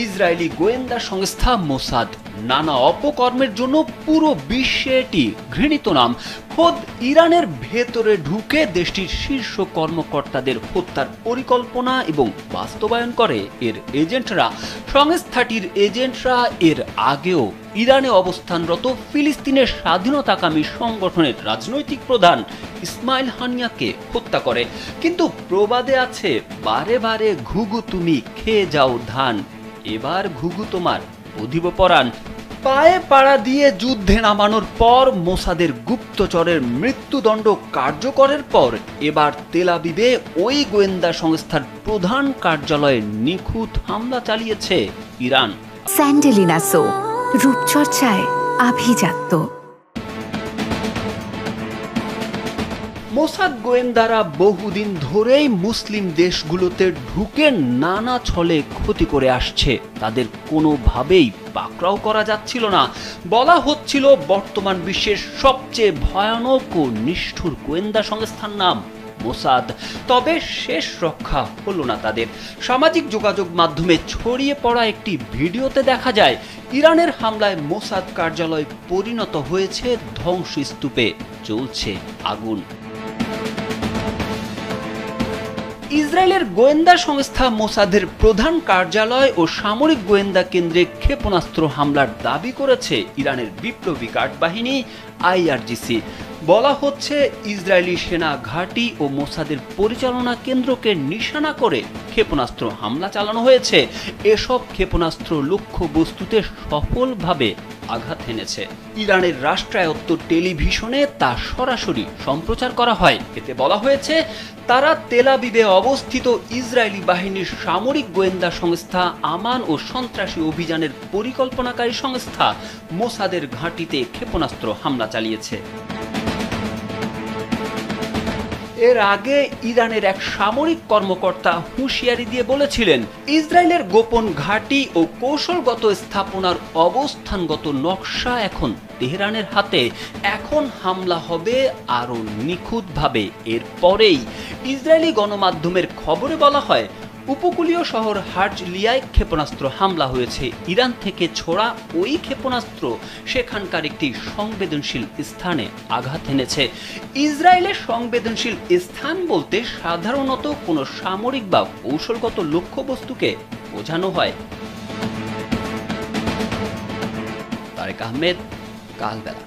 Israeli গোয়েন্দা সংস্থা Mossad নানা অপকর্মের জন্য পুরো বিশ্বে এটি ঘৃণিত নাম। খোদ ইরানের ভেতরে ঢুকে দেশটির শীর্ষ কর্মকর্তাদের হত্যার পরিকল্পনা এবং বাস্তবায়ন করে এর এজেন্টরা। সংস্থাটির এজেন্টরা এর আগেও ইরানে অবস্থানরত ফিলিস্তিনের স্বাধীনতাকামী সংগঠনের রাজনৈতিক প্রধান ইসমাইল হানিয়াকে হত্যা করে। কিন্তু প্রবাদে আছে, বারে বারে ঘুঘু তুমি খেয়ে যাও ধান, এবার ঘুঘু তোমার অধিব পরাণ। পায়ে পাড়া দিয়ে যুদ্ধে নামানোর পর মোসাদের গুপ্তচরের মৃত্যুদণ্ড কার্যকরের পর এবার তেল আবিবে ওই গোয়েন্দা সংস্থার প্রধান কার্যালয়ে নিখুঁত হামলা চালিয়েছে ইরান। স্যান্ডেলিনা সো, রূপচর্চায় আভিজাত্য। মোসাদ গোয়েন্দারা বহুদিন ধরেই মুসলিম দেশগুলোতে ঢুকে নানা ছলে ক্ষতি করে আসছে। তাদের কোনোভাবেই পাকড়াও করা যাচ্ছিল না। বলা হচ্ছিল বর্তমান বিশ্বের সবচেয়ে ভয়ানক ও নিষ্ঠুর গোয়েন্দা সংস্থার নাম মোসাদ। তবে শেষ রক্ষা হলো না তাদের। সামাজিক যোগাযোগ মাধ্যমে ছড়িয়ে পড়া একটি ভিডিওতে দেখা যায় ইরানের হামলায় মোসাদ কার্যালয় পরিণত হয়েছে ধ্বংসস্তূপে, চলছে আগুন। ইসরায়েলের গোয়েন্দা সংস্থা মোসাদের প্রধান কার্যালয় ও সামরিক গোয়েন্দা কেন্দ্রে ক্ষেপণাস্ত্র হামলার দাবি করেছে ইরানের বিপ্লবী গার্ড বাহিনী IRGC। বলা হচ্ছে ইসরায়েলি সেনা ঘাঁটি ও মোসাদের পরিচালনা কেন্দ্রকে নিশানা করে ক্ষেপণাস্ত্র হামলা চালানো হয়েছে। এসব ক্ষেপণাস্ত্র লক্ষ্যবস্তুতে সফলভাবে আঘাত এনেছে। ইরানের রাষ্ট্রায়ত্ত টেলিভিশনে তা সরাসরি সম্প্রচার করা হয়। এতে বলা হয়েছে, তারা তেল আবিবে অবস্থিত ইসরায়েলি বাহিনীর সামরিক গোয়েন্দা সংস্থা আমান ও সন্ত্রাসী অভিযানের পরিকল্পনাকারী সংস্থা মোসাদের ঘাঁটিতে ক্ষেপণাস্ত্র হামলা চালিয়েছে। এর আগে ইরানের এক সামরিক কর্মকর্তা হুঁশিয়ারি দিয়ে বলেছিলেন, ইসরায়েলের গোপন ঘাঁটি ও কৌশলগত স্থাপনার অবস্থানগত নকশা এখন তেহরানের হাতে। এখন হামলা হবে আরও নিখুঁতভাবে। এরপরেই ইসরায়েলি গণমাধ্যমের খবরে বলা হয়, উপকূলীয় শহর হার্জলিয়ায় ক্ষেপণাস্ত্র হামলা হয়েছে। ইরান থেকে ছোড়া ওই ক্ষেপণাস্ত্র সেখানকার একটি সংবেদনশীল স্থানে আঘাত এনেছে। ইসরায়েলের সংবেদনশীল স্থান বলতে সাধারণত কোনো সামরিক বা কৌশলগত লক্ষ্যবস্তুকে বোঝানো হয়। তারেক আহমেদ, কালবেলা।